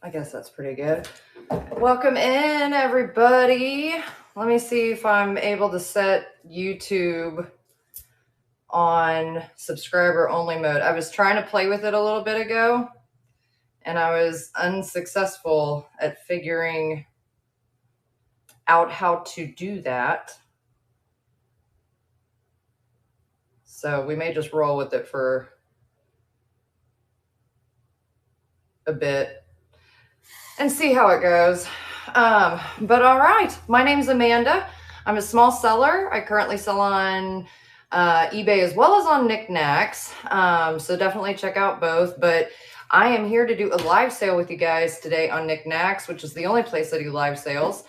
I guess that's pretty good. Welcome in, everybody. Let me see if I'm able to set YouTube on subscriber only mode. I was trying to play with it a little bit ago, and I was unsuccessful at figuring out how to do that. So we may just roll with it for a bit and see how it goes. But all right, my name's Amanda. I'm a small seller. I currently sell on eBay as well as on Niknax. So definitely check out both. But I am here to do a live sale with you guys today on Niknax, which is the only place I do live sales.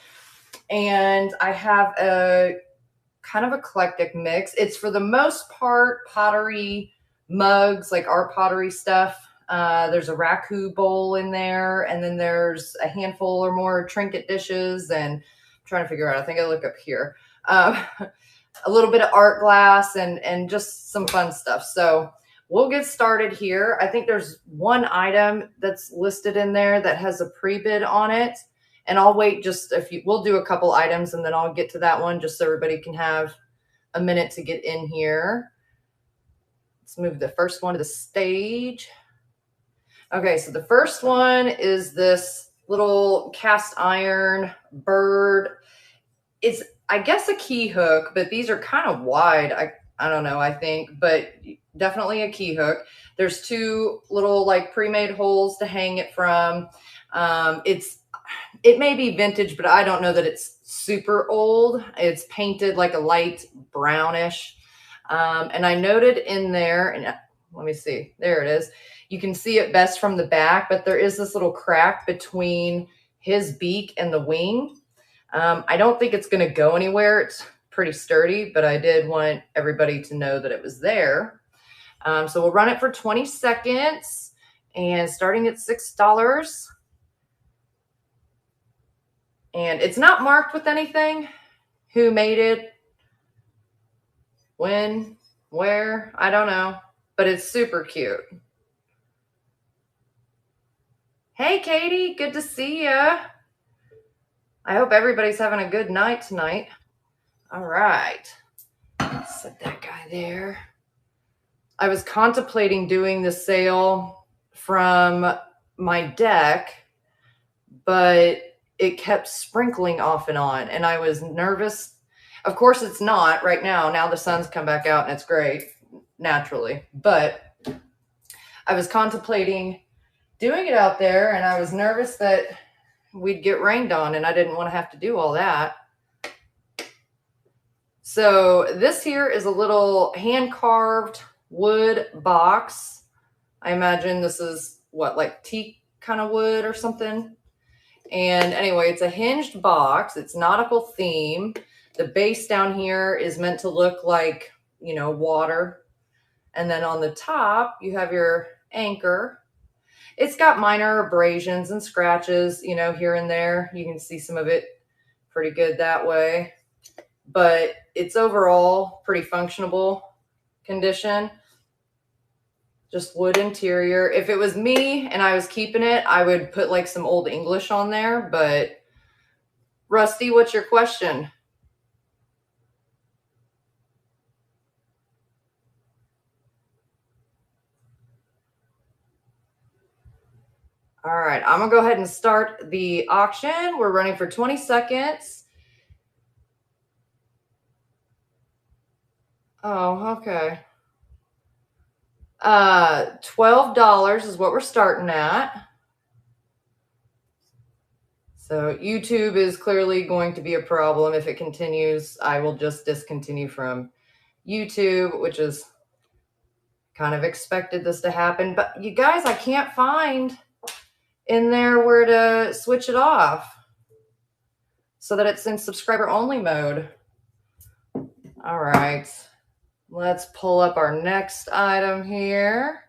And I have a kind of eclectic mix. It's for the most part pottery mugs, like art pottery stuff. There's a raku bowl in there, and then there's a handful or more Trinket dishes, and I'm trying to figure out, I think I look up here, a little bit of art glass and just some fun stuff. So we'll get started here. I think there's one item that's listed in there that has a pre-bid on it, and I'll wait just we'll do a couple items and then I'll get to that one just so everybody can have a minute to get in here. Let's move the first one to the stage. Okay, so the first one is this little cast iron bird. It's, I guess, a key hook, but these are kind of wide. I don't know, I think, but definitely a key hook. There's two little like pre-made holes to hang it from. It may be vintage, but I don't know that it's super old. It's painted like a light brownish. And I noted in there, and let me see, there it is. You can see it best from the back, but there is this little crack between his beak and the wing. I don't think it's going to go anywhere. It's pretty sturdy, but I did want everybody to know that it was there. So we'll run it for 20 seconds and starting at $6. And it's not marked with anything. Who made it? When? Where? I don't know, but it's super cute. Hey, Katie, good to see ya. I hope everybody's having a good night tonight. All right, set that guy there. I was contemplating doing the sale from my deck, but it kept sprinkling off and on, and I was nervous. Of course, it's not right now. Now the sun's come back out, and it's great, naturally. But I was contemplating doing it out there, and I was nervous that we'd get rained on, and I didn't want to have to do all that. So this here is a little hand-carved wood box. I imagine this is what, like teak kind of wood or something. And anyway, it's a hinged box. It's nautical theme. The base down here is meant to look like, you know, water. And then on the top, you have your anchor. It's got minor abrasions and scratches, you know, here and there. You can see some of it pretty good that way. But it's overall pretty functional condition. Just wood interior. If it was me and I was keeping it, I would put like some Old English on there. But Rusty, what's your question? All right, I'm gonna go ahead and start the auction. We're running for 20 seconds. Oh, okay. $12 is what we're starting at. So YouTube is clearly going to be a problem. If it continues, I will just discontinue from YouTube, which is kind of expected this to happen. But you guys, I can't find in there where to switch it off so that it's in subscriber only mode. All right, let's pull up our next item here.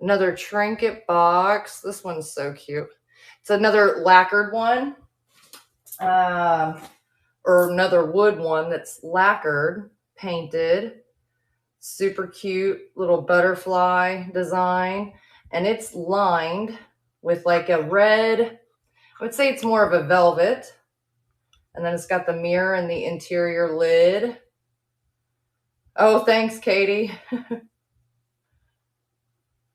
Another Trinket box. This one's so cute. It's another lacquered one, or another wood one that's lacquered, painted. Super cute little butterfly design, and it's lined with like a red, I would say it's more of a velvet. And then it's got the mirror and the interior lid. Oh, thanks, Katie.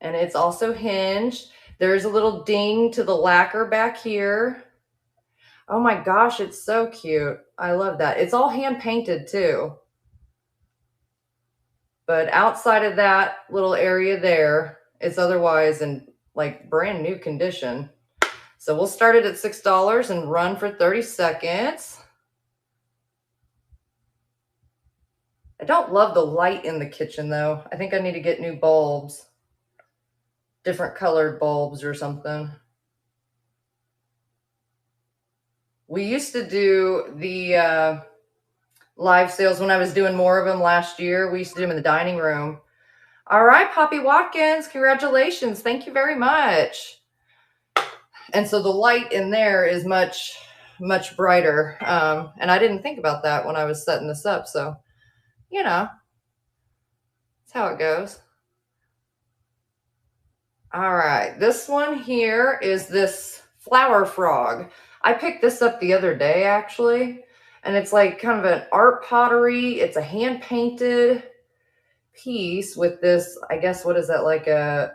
And it's also hinged. There's a little ding to the lacquer back here. Oh my gosh, it's so cute. I love that. It's all hand painted too. But outside of that little area there, it's otherwise in like brand new condition. So we'll start it at $6 and run for 30 seconds. I don't love the light in the kitchen though. I think I need to get new bulbs, different colored bulbs or something. We used to do the live sales when I was doing more of them last year. We used to do them in the dining room. All right, Poppy Watkins, congratulations. Thank you very much. And so the light in there is much, much brighter. And I didn't think about that when I was setting this up. So, you know, that's how it goes. All right, this one here is this flower frog. I picked this up the other day, actually. And it's like kind of an art pottery. It's a hand painted piece with this, I guess, what is that, like a,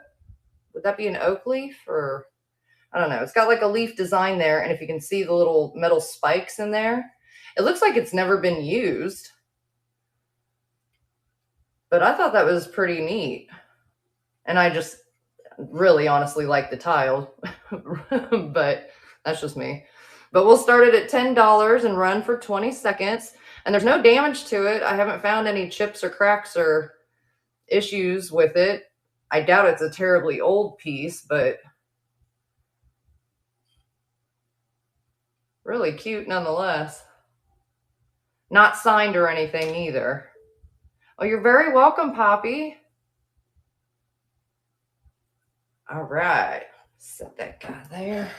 would that be an oak leaf or, I don't know. It's got like a leaf design there. And if you can see the little metal spikes in there, it looks like it's never been used. But I thought that was pretty neat. And I just really honestly like the tile, but that's just me. But we'll start it at $10 and run for 20 seconds. And there's no damage to it. I haven't found any chips or cracks or issues with it. I doubt it's a terribly old piece, but really cute nonetheless. Not signed or anything either. Oh, you're very welcome, Poppy. All right, set that guy there.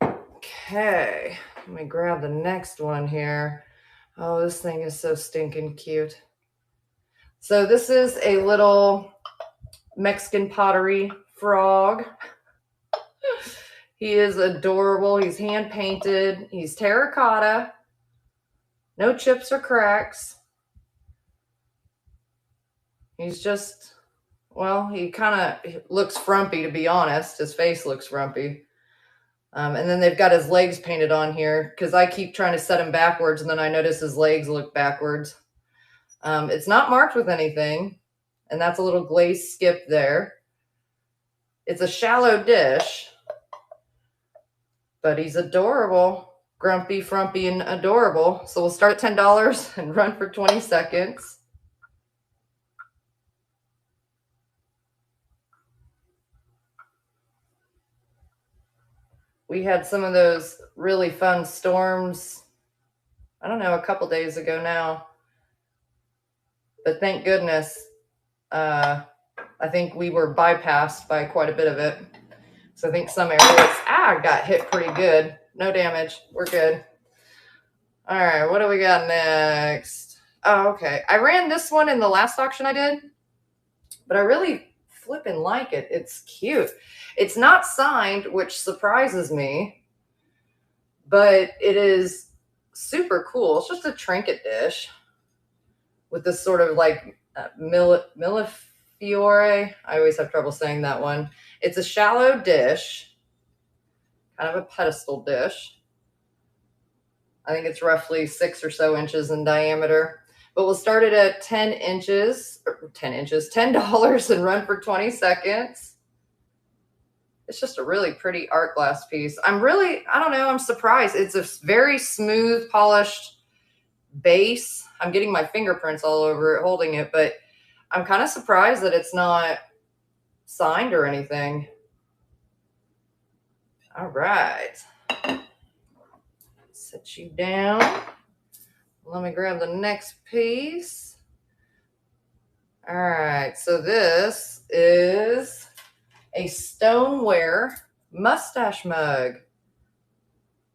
Okay, let me grab the next one here. Oh, this thing is so stinking cute. So this is a little Mexican pottery frog. He is adorable. He's hand painted. He's terracotta. No chips or cracks. He's just, well, he kind of looks frumpy, to be honest. His face looks frumpy. And then they've got his legs painted on here because I keep trying to set him backwards and then I notice his legs look backwards. It's not marked with anything. And that's a little glazed skip there. It's a shallow dish, but he's adorable. Grumpy, frumpy, and adorable. So we'll start at $10 and run for 20 seconds. We had some of those really fun storms, I don't know, a couple days ago now. But thank goodness, I think we were bypassed by quite a bit of it. So I think some areas, got hit pretty good. No damage. We're good. All right, what do we got next? Oh, okay. I ran this one in the last auction I did, but I really flipping like it. It's cute. It's not signed, which surprises me, but it is super cool. It's just a trinket dish with this sort of like millefiore. I always have trouble saying that one. It's a shallow dish, kind of a pedestal dish. I think it's roughly 6 or so inches in diameter. But we'll start it at $10 and run for 20 seconds. It's just a really pretty art glass piece. I don't know, I'm surprised. It's a very smooth, polished base. I'm getting my fingerprints all over it holding it, but I'm kind of surprised that it's not signed or anything. All right. Set you down. Let me grab the next piece. All right, so this is a stoneware mustache mug.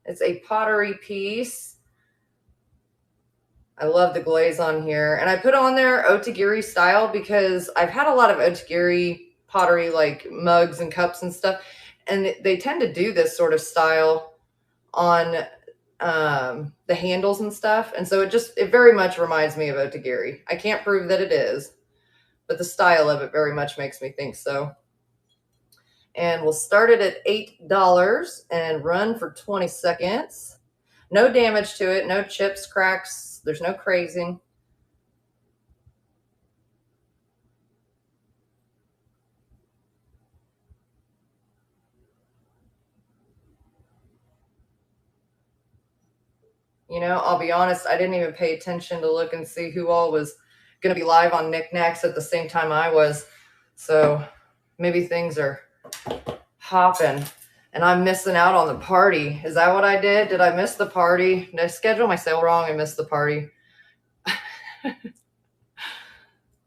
It's a pottery piece. I love the glaze on here. And I put on there Otagiri style because I've had a lot of Otagiri pottery, like mugs and cups and stuff. And they tend to do this sort of style on the handles and stuff. And so it very much reminds me of Otagiri. I can't prove that it is, but the style of it very much makes me think so. And we'll start it at $8 and run for 20 seconds. No damage to it, no chips, cracks, there's no crazing. You know, I'll be honest, I didn't even pay attention to look and see who all was going to be live on Niknax at the same time I was. So maybe things are hopping and I'm missing out on the party. Is that what I did? Did I miss the party? Did I schedule my sale wrong and miss the party?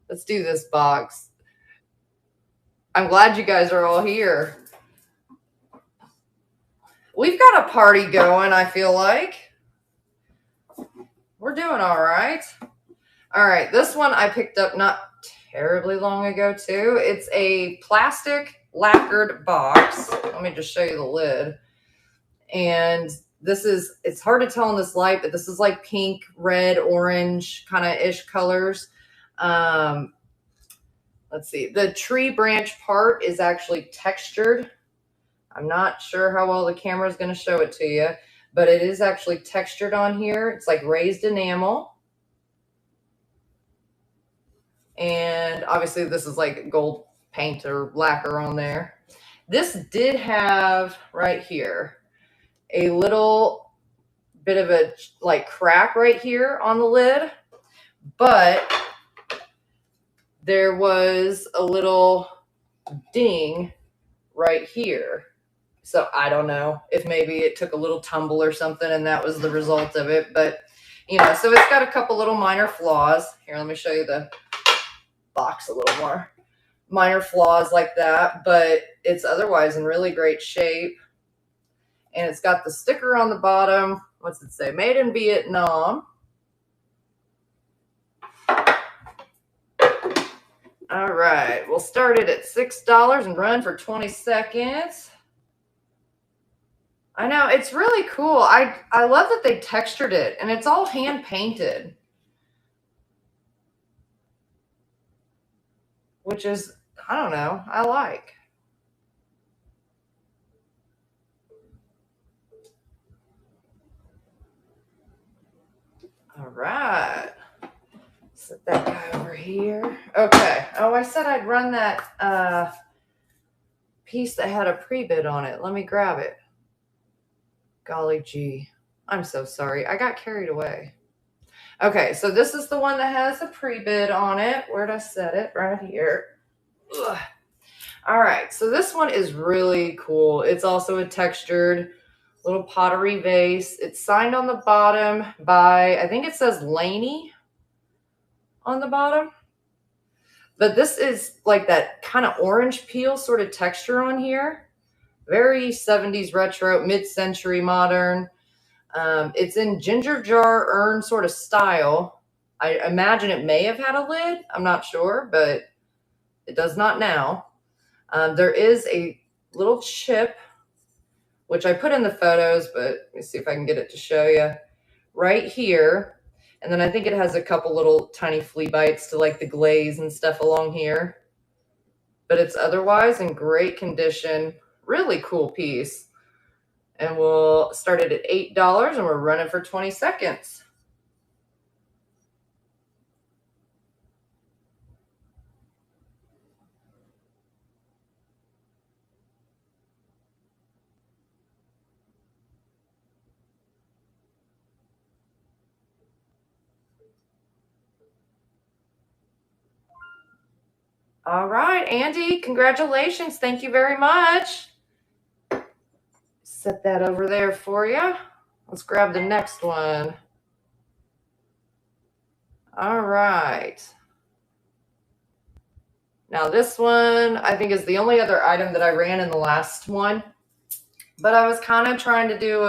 Let's do this box. I'm glad you guys are all here. We've got a party going, I feel like. We're doing all right. All right, this one I picked up not terribly long ago too. It's a plastic lacquered box. Let me just show you the lid. And it's hard to tell in this light, but this is like pink, red, orange kind of ish colors. Let's see. The tree branch part is actually textured. I'm not sure how well the camera is going to show it to you, but it is actually textured on here. It's like raised enamel. And obviously this is like gold paint or lacquer on there. This did have right here a little bit of a like crack right here on the lid, but there was a little ding right here. So I don't know if maybe it took a little tumble or something and that was the result of it. But, you know, so it's got a couple little minor flaws. Here, let me show you the box a little more. Minor flaws like that, but it's otherwise in really great shape. And it's got the sticker on the bottom. What's it say? Made in Vietnam. All right, we'll start it at $6 and run for 20 seconds. I know, it's really cool. I love that they textured it, and it's all hand painted, which is, I don't know, I like. All right. Set that guy over here. Okay. Oh, I said I'd run that piece that had a pre-bid on it. Let me grab it. Golly gee. I'm so sorry. I got carried away. Okay, so this is the one that has a pre-bid on it. Where'd I set it? Right here. Ugh. All right, so this one is really cool. It's also a textured little pottery vase. It's signed on the bottom by, I think it says Laney on the bottom. But this is like that kind of orange peel sort of texture on here. Very 70s retro, mid-century modern. It's in ginger jar urn sort of style. I imagine it may have had a lid. I'm not sure, but it does not now. There is a little chip, which I put in the photos, but let me see if I can get it to show you. Right here. And then I think it has a couple little tiny flea bites to like the glaze and stuff along here. But it's otherwise in great condition. Really cool piece. And we'll start it at $8 and we're running for 20 seconds. All right, Andy, congratulations. Thank you very much. Set that over there for you. Let's grab the next one. All right. Now this one, I think, is the only other item that I ran in the last one. But I was kind of trying to do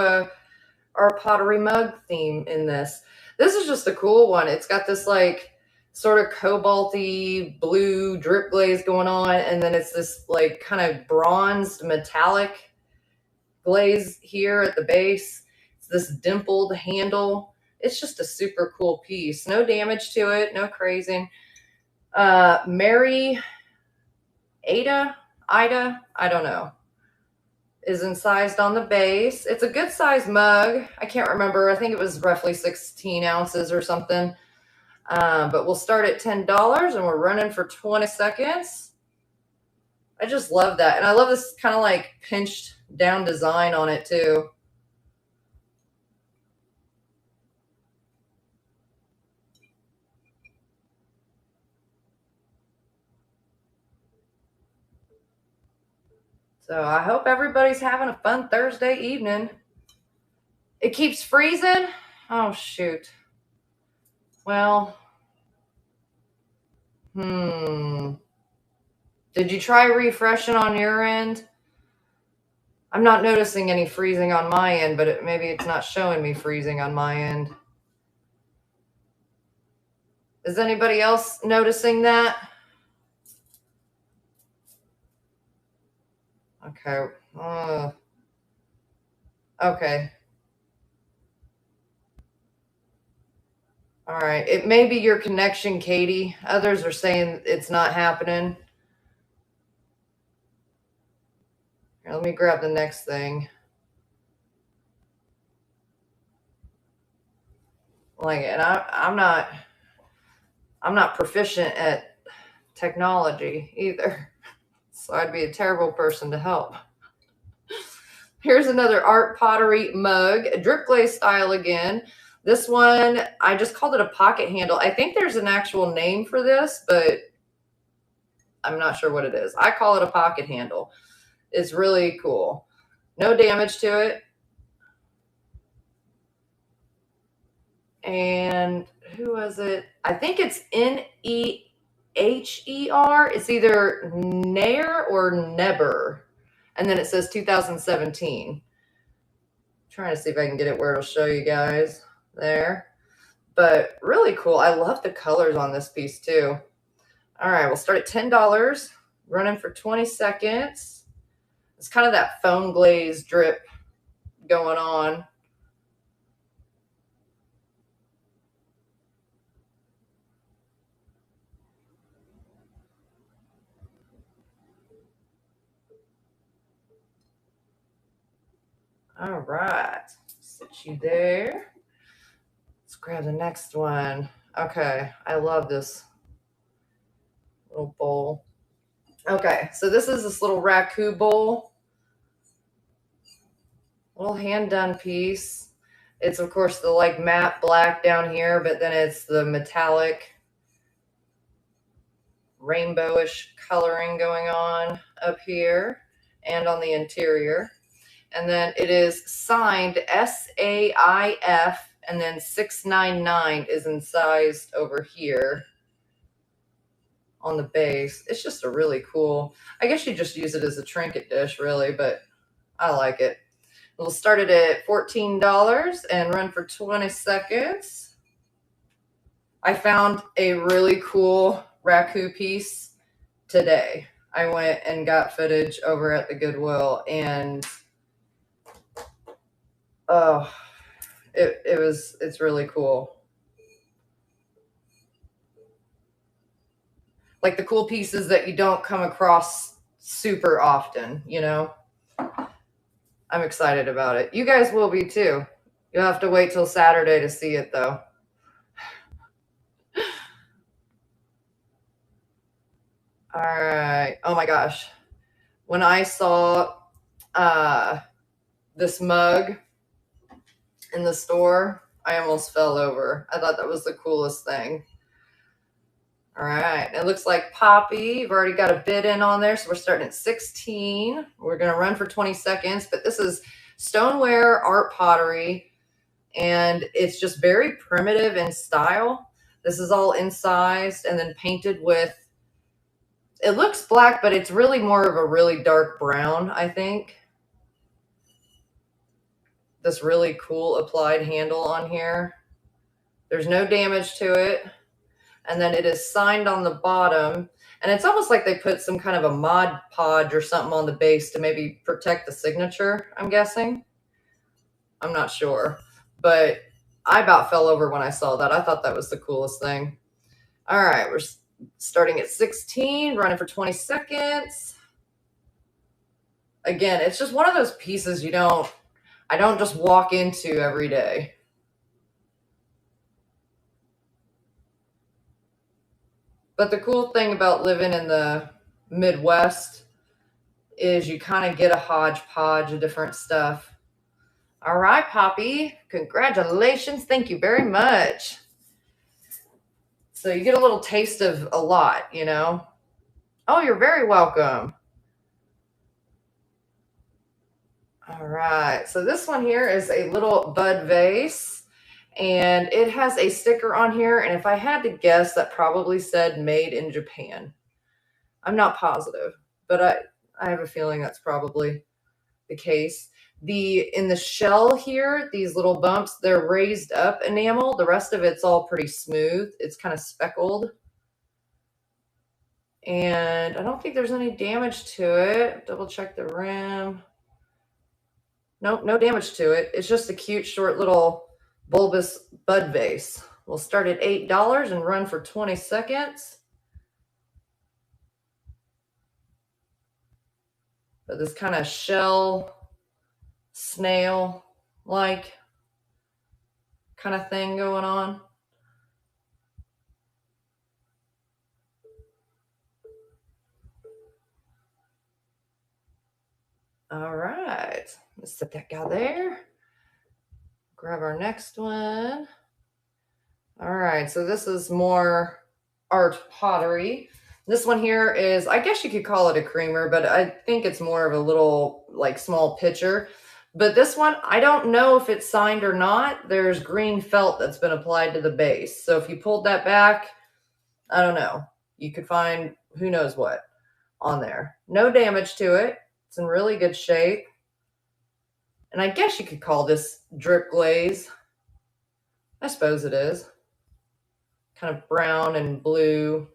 our pottery mug theme in this. This is just a cool one. It's got this like sort of cobalty blue drip glaze going on, and then it's this like kind of bronzed metallic glaze here at the base. It's this dimpled handle. It's just a super cool piece. No damage to it, no crazing. Mary Ida, I don't know, is incised on the base. It's a good size mug. I can't remember. I think it was roughly 16 ounces or something. But we'll start at $10 and we're running for 20 seconds. I just love that. And I love this kind of like pinched down design on it too. So I hope everybody's having a fun Thursday evening. It keeps freezing? Oh, shoot. Well, did you try refreshing on your end? I'm not noticing any freezing on my end, but maybe it's not showing me freezing on my end. Is anybody else noticing that? Okay. Okay. All right. It may be your connection, Katie. Others are saying it's not happening. Here, let me grab the next thing. Like, and I'm not proficient at technology either, so I'd be a terrible person to help. Here's another art pottery mug, drip glaze style again. This one, I just called it a pocket handle. I think there's an actual name for this, but I'm not sure what it is. I call it a pocket handle. It's really cool. No damage to it. And who was it? I think it's Neher. It's either Nair or Neber. And then it says 2017. Trying to see if I can get it where it'll show you guys there. But really cool. I love the colors on this piece too. All right, we'll start at $10, running for 20 seconds. It's kind of that foam glaze drip going on. All right, sit you there. Let's grab the next one. Okay, I love this little bowl. Okay, so this is this little raku bowl. Little hand done piece. It's of course the like matte black down here, but then it's the metallic rainbowish coloring going on up here and on the interior. And then it is signed SAIF, and then 699 is incised over here on the base. It's just a really cool, I guess you just use it as a trinket dish really, but I like it. We'll start it at $14 and run for 20 seconds. I found a really cool raku piece today. I went and got footage over at the Goodwill, and oh, it's really cool. Like the cool pieces that you don't come across super often, you know? I'm excited about it. You guys will be too. You'll have to wait till Saturday to see it though. All right. Oh my gosh. When I saw this mug in the store, I almost fell over. I thought that was the coolest thing. All right. It looks like Poppy. You've already got a bid in on there. So we're starting at 16. We're going to run for 20 seconds, but this is stoneware art pottery, and it's just very primitive in style. This is all incised and then painted with, it looks black, but it's really more of a really dark brown, I think. This really cool applied handle on here. There's no damage to it. And then it is signed on the bottom. And it's almost like they put some kind of a Mod Podge or something on the base to maybe protect the signature, I'm guessing. I'm not sure. But I about fell over when I saw that. I thought that was the coolest thing. All right, we're starting at 16, running for 20 seconds. Again, it's just one of those pieces I don't just walk into every day. But the cool thing about living in the Midwest is you kind of get a hodgepodge of different stuff. All right, Poppy, congratulations. Thank you very much. So you get a little taste of a lot, you know? Oh, you're very welcome. All right, so this one here is a little bud vase, and it has a sticker on here, and if I had to guess, that probably said made in Japan. I'm not positive, but I have a feeling that's probably the case. In the shell here, these little bumps, they're raised up enamel. The rest of it's all pretty smooth. It's kind of speckled. And I don't think there's any damage to it. Double check the rim. Nope, no damage to it. It's just a cute, short little bulbous bud vase. We'll start at $8 and run for 20 seconds. But this kind of shell, snail-like kind of thing going on. All right, let's set that guy there. Grab our next one. All right, so this is more art pottery. This one here is, I guess you could call it a creamer, but I think it's more of a little like small pitcher. But this one, I don't know if it's signed or not. There's green felt that's been applied to the base. So if you pulled that back, I don't know. You could find who knows what on there. No damage to it. It's in really good shape. And I guess you could call this drip glaze. I suppose it is. Kind of brown and blue.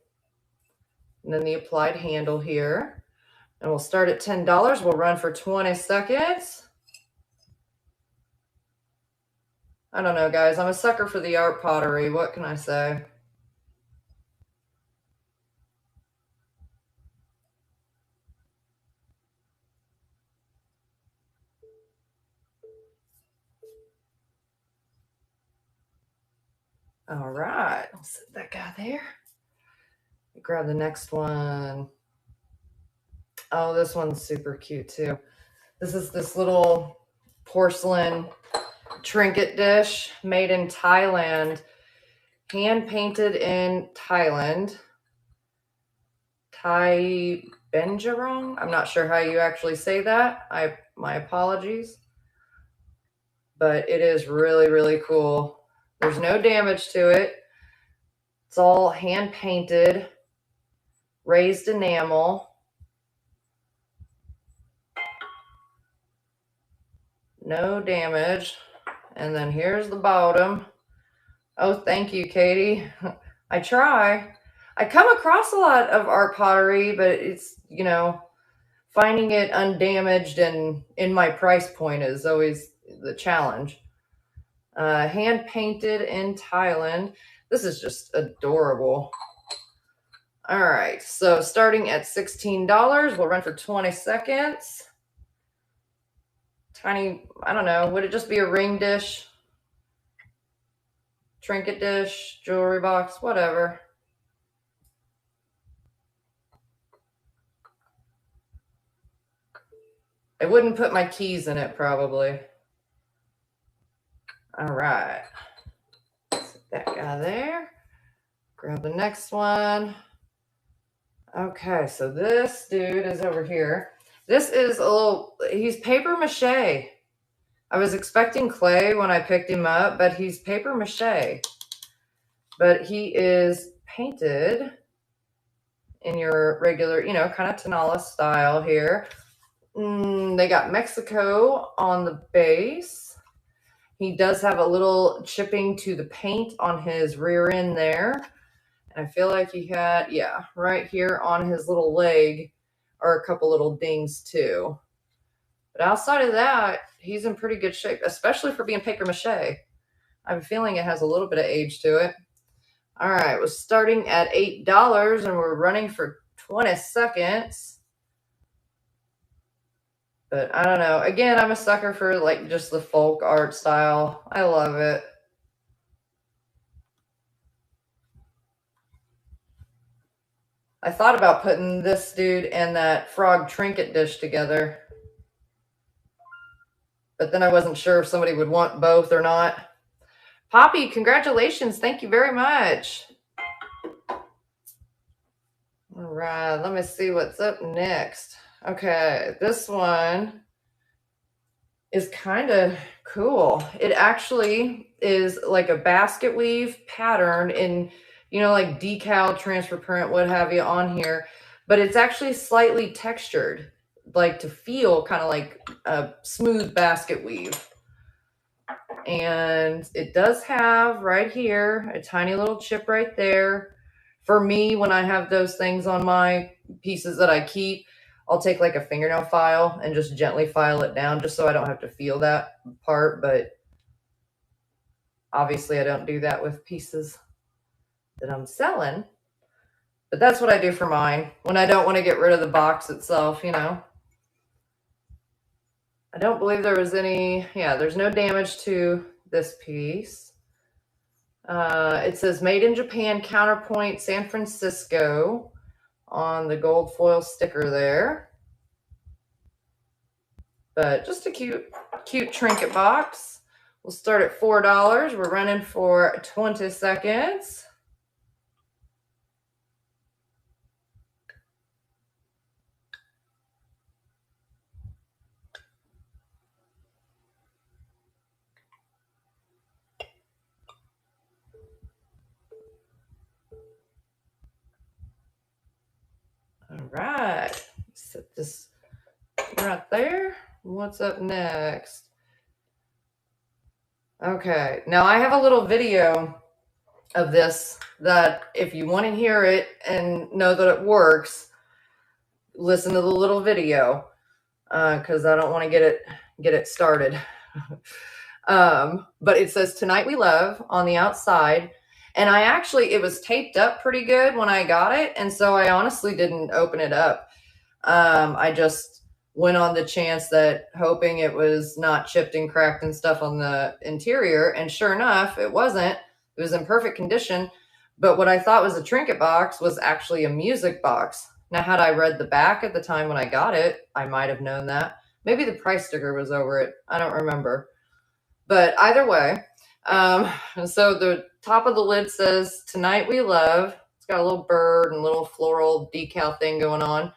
And then the applied handle here. And we'll start at $10. We'll run for 20 seconds. I don't know, guys. I'm a sucker for the art pottery. What can I say? All right, I'll set that guy there. Grab the next one. Oh, this one's super cute too. This is this little porcelain trinket dish made in Thailand, hand painted in Thailand. Thai Benjarong. I'm not sure how you actually say that. My apologies. But it is really, really cool. There's no damage to it. It's all hand painted, raised enamel. No damage. And then here's the bottom. Oh, thank you, Katie. I try. I come across a lot of art pottery, but it's, you know, finding it undamaged and in my price point is always the challenge. Hand painted in Thailand. This is just adorable. All right, so starting at $16, we'll run for 20 seconds. Tiny, I don't know, would it just be a ring dish? Trinket dish, jewelry box, whatever. I wouldn't put my keys in it, probably. All right. Set that guy there. Grab the next one. Okay, so this dude is over here. This is he's paper mache. I was expecting clay when I picked him up, but he's paper mache. But he is painted in your regular, you know, kind of Tonala style here. They got Mexico on the base. He does have a little chipping to the paint on his rear end there. And I feel like he had, yeah, right here on his little leg are a couple little dings too. But outside of that, he's in pretty good shape, especially for being papier-mâché. I have a feeling it has a little bit of age to it. All right, we're starting at $8 and we're running for 20 seconds. But I don't know. Again, I'm a sucker for like just the folk art style. I love it. I thought about putting this dude and that frog trinket dish together, but then I wasn't sure if somebody would want both or not. Poppy, congratulations. Thank you very much. All right, let me see what's up next. Okay, this one is kind of cool. It actually is like a basket weave pattern in, you know, like decal, transfer print, what have you on here, but it's actually slightly textured, like to feel kind of like a smooth basket weave. And it does have right here a tiny little chip right there. For me, when I have those things on my pieces that I keep, I'll take like a fingernail file and just gently file it down just so I don't have to feel that part. But obviously I don't do that with pieces that I'm selling. But that's what I do for mine when I don't want to get rid of the box itself, you know. I don't believe there was any, yeah, there's no damage to this piece. It says made in Japan, Counterpoint, San Francisco on the gold foil sticker there. But just a cute trinket box. We'll start at $4. We're running for 20 seconds. All right, set this right there. What's up next? Okay, now I have a little video of this that if you want to hear it and know that it works, listen to the little video because I don't want to get it started. But it says "Tonight We Love" on the outside. And it was taped up pretty good when I got it. And so I honestly didn't open it up. I just went on the chance that hoping it was not chipped and cracked and stuff on the interior. And sure enough, it wasn't. It was in perfect condition. But what I thought was a trinket box was actually a music box. Now, had I read the back at the time when I got it, I might have known that. Maybe the price sticker was over it. I don't remember. But either way, so the top of the lid says "Tonight We Love." It's got a little bird and a little floral decal thing going on.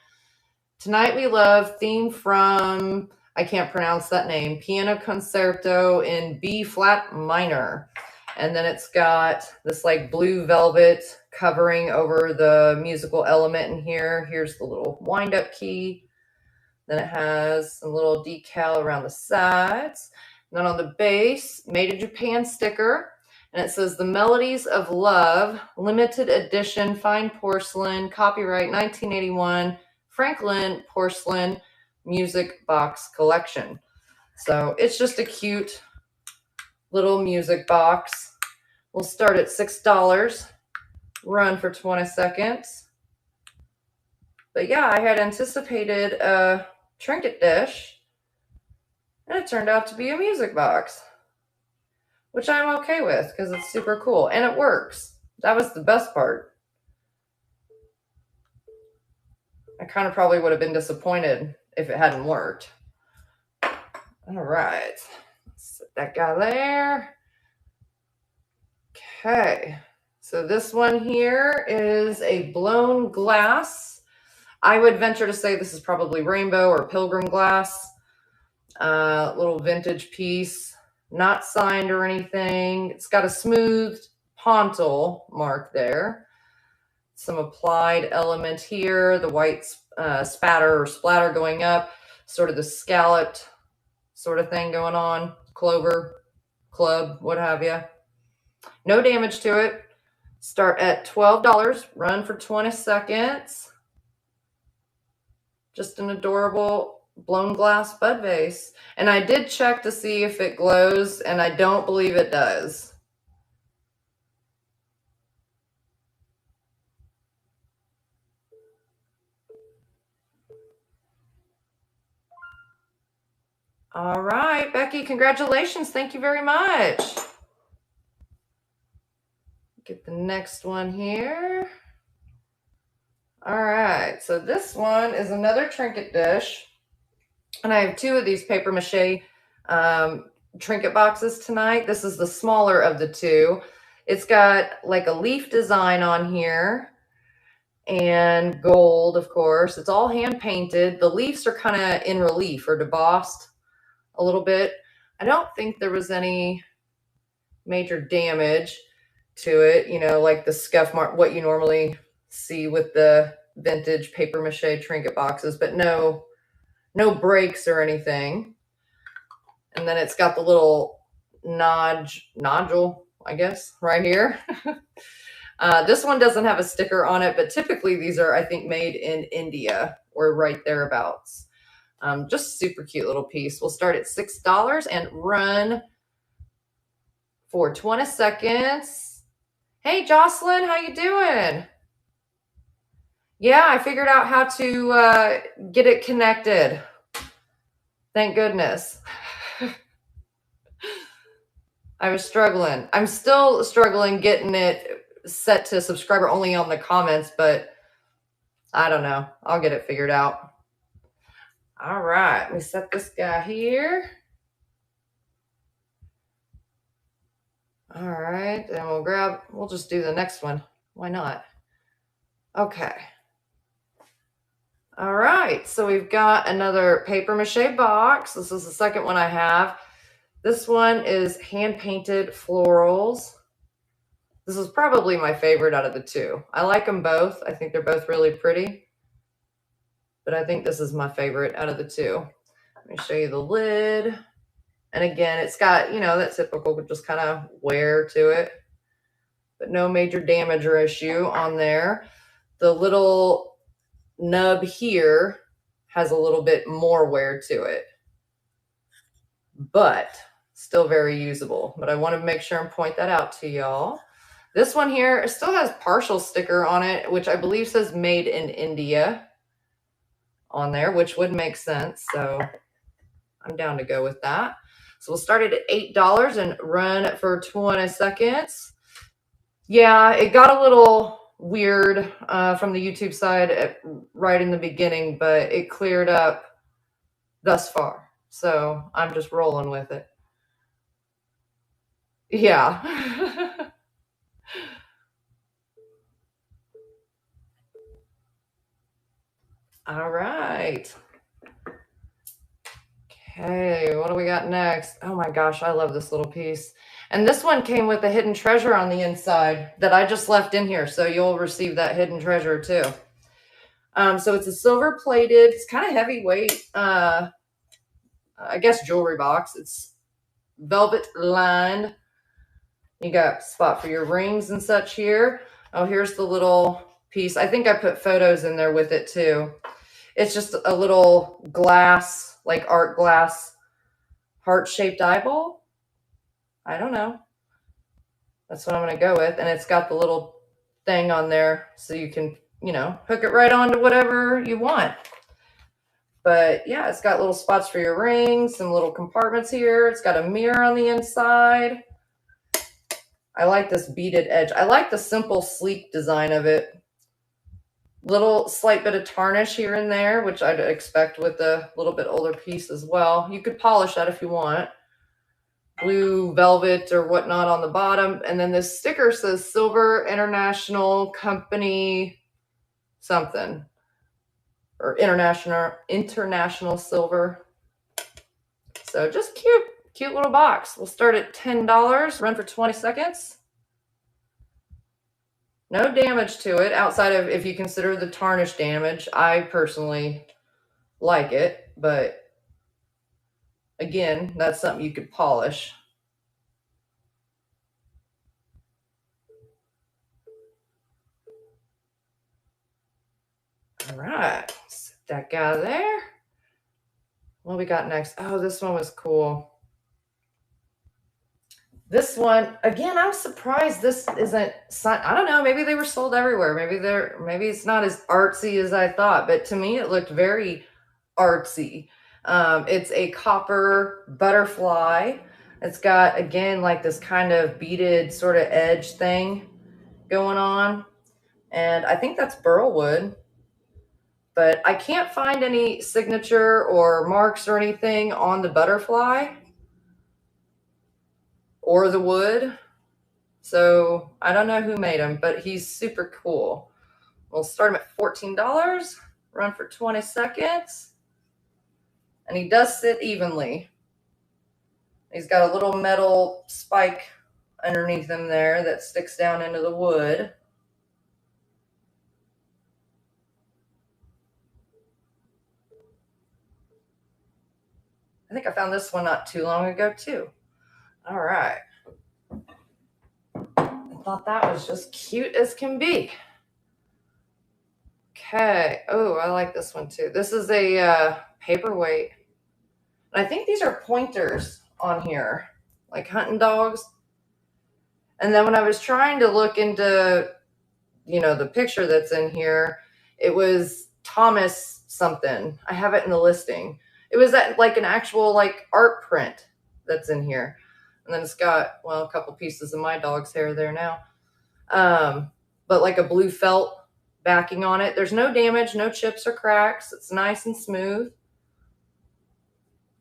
"Tonight We Love" theme from, I can't pronounce that name, Piano Concerto in B flat minor. And then it's got this like blue velvet covering over the musical element in here. Here's the little wind up key. Then it has some little decal around the sides. And then on the base, made in Japan sticker. And it says "The Melodies of Love, limited edition, fine porcelain, copyright 1981, Franklin Porcelain Music Box Collection." So it's just a cute little music box. We'll start at $6, run for 20 seconds. But yeah, I had anticipated a trinket dish, and it turned out to be a music box, which I'm okay with because it's super cool and it works. That was the best part. I kind of probably would have been disappointed if it hadn't worked. All right, set that guy there. Okay, so this one here is a blown glass. I would venture to say this is probably rainbow or pilgrim glass. Little vintage piece, not signed or anything. It's got a smooth pontil mark there. Some applied element here, the white spatter or splatter going up, sort of the scalloped sort of thing going on, clover, club, what have you. No damage to it. Start at $12, run for 20 seconds. Just an adorable blown glass bud vase. And I did check to see if it glows, and I don't believe it does. All right, Becky, congratulations. Thank you very much. Get the next one here. All right, so this one is another Trinket dish. And I have two of these papier-mâché Trinket boxes tonight. This is the smaller of the two. It's got like a leaf design on here and gold, of course. It's all hand painted. The leaves are kind of in relief or debossed a little bit. I don't think there was any major damage to it, you know, like the scuff mark, what you normally see with the vintage papier-mâché Trinket boxes, but no breaks or anything. And then it's got the little nodule, I guess, right here. This one doesn't have a sticker on it, but typically these are, I think, made in India or right thereabouts. Just super cute little piece. We'll start at $6 and run for 20 seconds. Hey, Jocelyn, how you doing? Yeah, I figured out how to get it connected. Thank goodness. I was struggling. I'm still struggling getting it set to subscriber only on the comments, but I don't know. I'll get it figured out. All right, let me set this guy here. All right, and we'll just do the next one. Why not? Okay. All right, so we've got another papier-mâché box. This is the second one I have. This one is hand-painted florals. This is probably my favorite out of the two. I like them both. I think they're both really pretty. But I think this is my favorite out of the two. Let me show you the lid. And again, it's got, you know, that typical just kind of wear to it. But no major damage or issue on there. The little nub here has a little bit more wear to it. But still very usable. But I want to make sure and point that out to y'all. This one here still has partial sticker on it, which I believe says made in India on there, which would make sense. So I'm down to go with that. So we'll start it at $8 and run for 20 seconds. Yeah, it got a little weird from the YouTube side right in the beginning, but it cleared up thus far. So I'm just rolling with it. Yeah. All right. Okay, what do we got next? Oh my gosh, I love this little piece. And this one came with a hidden treasure on the inside that I just left in here. So you'll receive that hidden treasure too. So it's a silver plated, it's kind of heavyweight, I guess jewelry box. It's velvet lined. You got a spot for your rings and such here. Oh, here's the little piece. I think I put photos in there with it too. It's just a little glass, like art glass, heart-shaped eyeball. I don't know. That's what I'm going to go with. And it's got the little thing on there so you can, you know, hook it right onto whatever you want. But yeah, it's got little spots for your rings, some little compartments here. It's got a mirror on the inside. I like this beaded edge. I like the simple, sleek design of it. Little slight bit of tarnish here and there, which I'd expect with a little bit older piece as well. You could polish that if you want. Blue velvet or whatnot on the bottom. And then this sticker says Silver International Company something. Or international silver. So just cute little box. We'll start at $10, run for 20 seconds. No damage to it outside of if you consider the tarnish damage. I personally like it, but again, that's something you could polish. All right, set that guy there. What we got next? Oh, this one was cool. This one, again, I'm surprised this isn't, I don't know, maybe they were sold everywhere. Maybe it's not as artsy as I thought, but to me it looked very artsy. It's a copper butterfly. It's got, again, like this kind of beaded sort of edge thing going on. And I think that's burl wood, but I can't find any signature or marks or anything on the butterfly or the wood. So I don't know who made him, but he's super cool. We'll start him at $14, run for 20 seconds. And he does sit evenly. He's got a little metal spike underneath him there that sticks down into the wood. I think I found this one not too long ago too. All right. I thought that was just cute as can be. Okay. Oh, I like this one too. This is a paperweight. And I think these are pointers on here, like hunting dogs. And then when I was trying to look into, the picture that's in here, it was Thomas something. I have it in the listing. It was like an actual like art print that's in here. And then it's got, well, a couple pieces of my dog's hair there now. But like a blue felt backing on it. There's no damage, no chips or cracks. It's nice and smooth.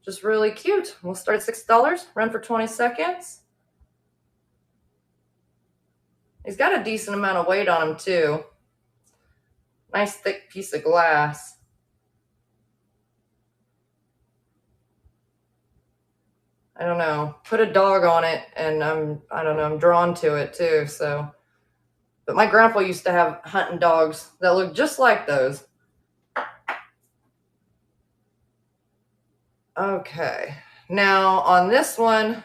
Just really cute. We'll start at $6, run for 20 seconds. He's got a decent amount of weight on him too. Nice thick piece of glass. I don't know. Put a dog on it and I'm drawn to it too, so. But my grandpa used to have hunting dogs that looked just like those. Okay. Now on this one,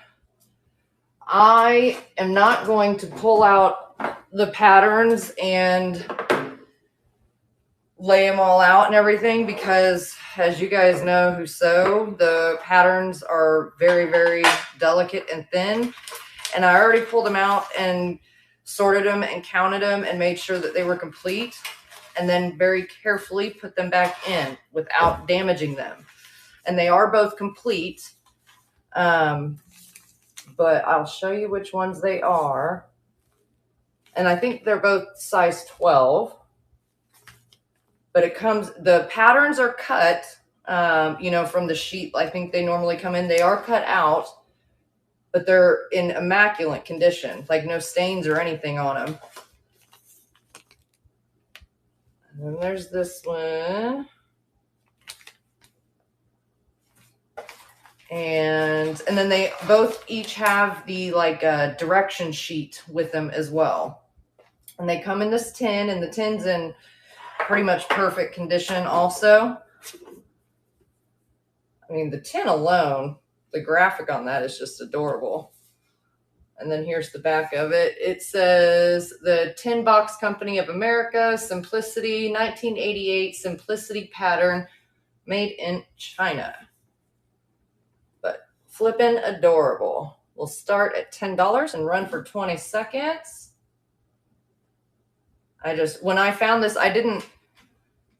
I am not going to pull out the patterns and lay them all out and everything because, as you guys know who sew, the patterns are very, very delicate and thin. And I already pulled them out and sorted them and counted them and made sure that they were complete, and then very carefully put them back in without damaging them. And they are both complete. But I'll show you which ones they are. And I think they're both size 12. But the patterns are cut, from the sheet. I think they normally come in. They are cut out, but they're in immaculate condition, like no stains or anything on them. And then there's this one. And then they both each have the direction sheet with them as well. And they come in this tin, and the tin's in pretty much perfect condition also. I mean, the tin alone, the graphic on that is just adorable. And then here's the back of it. It says the Tin Box Company of America, Simplicity, 1988 Simplicity pattern, made in China. But flippin' adorable. We'll start at $10 and run for 20 seconds. When I found this, I didn't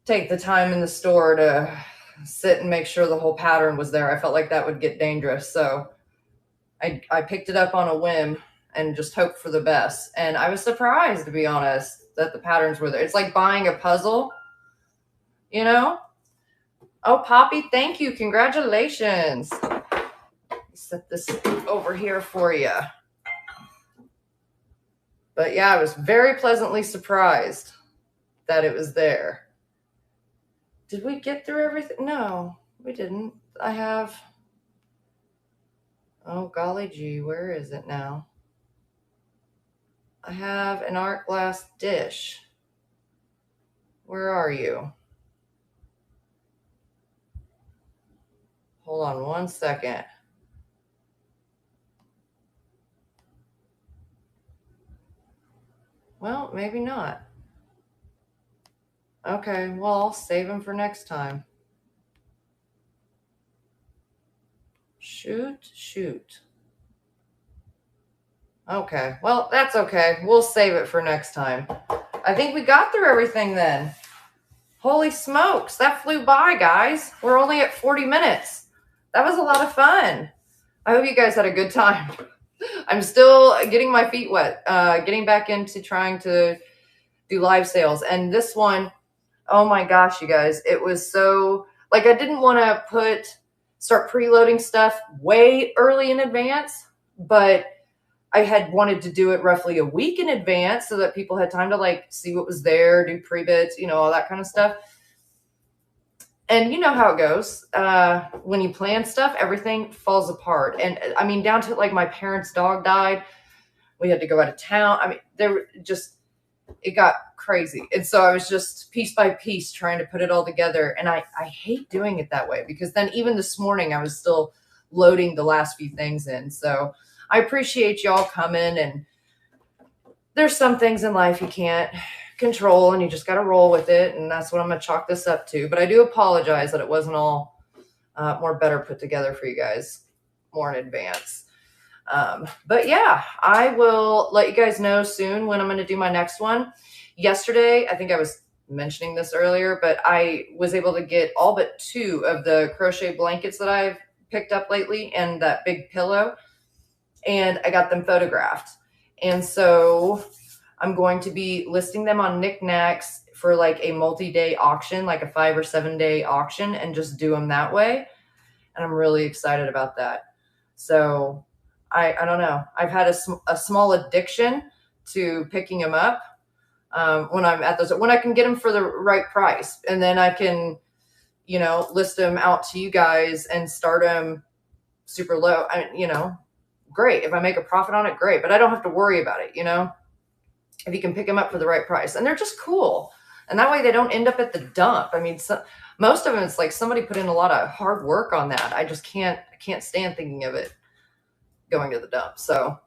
take the time in the store to sit and make sure the whole pattern was there. I felt like that would get dangerous. So I picked it up on a whim and just hoped for the best. And I was surprised, to be honest, that the patterns were there. It's like buying a puzzle, Oh, Poppy, thank you. Congratulations. Set this over here for you. But yeah, I was very pleasantly surprised that it was there. Did we get through everything? No, we didn't. Oh, golly gee, where is it now? I have an art glass dish. Where are you? Hold on one second. Well, maybe not. Okay, well, I'll save them for next time. Shoot. Okay, well, that's okay. We'll save it for next time. I think we got through everything then. Holy smokes, that flew by, guys. We're only at 40 minutes. That was a lot of fun. I hope you guys had a good time. I'm still getting my feet wet, getting back into trying to do live sales. And this one, oh my gosh, you guys, it was so, like, I didn't want to start preloading stuff way early in advance, but I had wanted to do it roughly a week in advance so that people had time to like see what was there, do pre-bids, all that kind of stuff. And you know how it goes. When you plan stuff, everything falls apart. And I mean, down to like my parents' dog died. We had to go out of town. I mean, it got crazy. And so I was just piece by piece trying to put it all together. And I hate doing it that way because then even this morning I was still loading the last few things in. So I appreciate y'all coming, and there's some things in life you can't control and you just got to roll with it. And that's what I'm going to chalk this up to. But I do apologize that it wasn't all better put together for you guys more in advance. But yeah, I will let you guys know soon when I'm going to do my next one. Yesterday, I think I was mentioning this earlier, but I was able to get all but 2 of the crochet blankets that I've picked up lately and that big pillow. And I got them photographed. And so I'm going to be listing them on Niknax for like a multi-day auction, like a 5 or 7 day auction, and just do them that way. And I'm really excited about that. So I don't know. I've had a small addiction to picking them up when I'm at those, when I can get them for the right price. And then I can, list them out to you guys and start them super low. Great. If I make a profit on it, great. But I don't have to worry about it, if you can pick them up for the right price. And they're just cool. And that way they don't end up at the dump. I mean, most of them, it's like somebody put in a lot of hard work on that. I just can't stand thinking of it going to the dump. So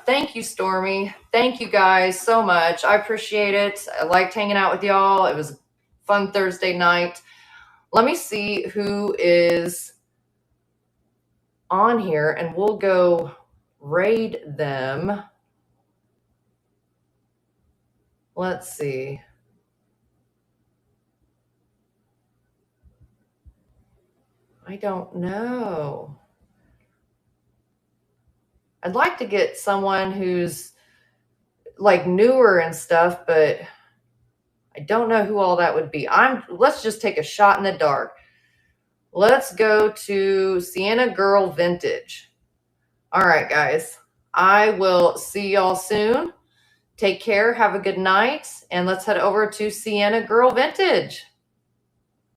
thank you, Stormy. Thank you guys so much. I appreciate it. I liked hanging out with y'all. It was a fun Thursday night. Let me see who is on here and we'll go raid them. Let's see. I don't know. I'd like to get someone who's like newer and stuff, but I don't know who all that would be. Let's just take a shot in the dark. Let's go to Sienna Girl Vintage. All right, guys. I will see y'all soon. Take care. Have a good night. And let's head over to Sienna Girl Vintage.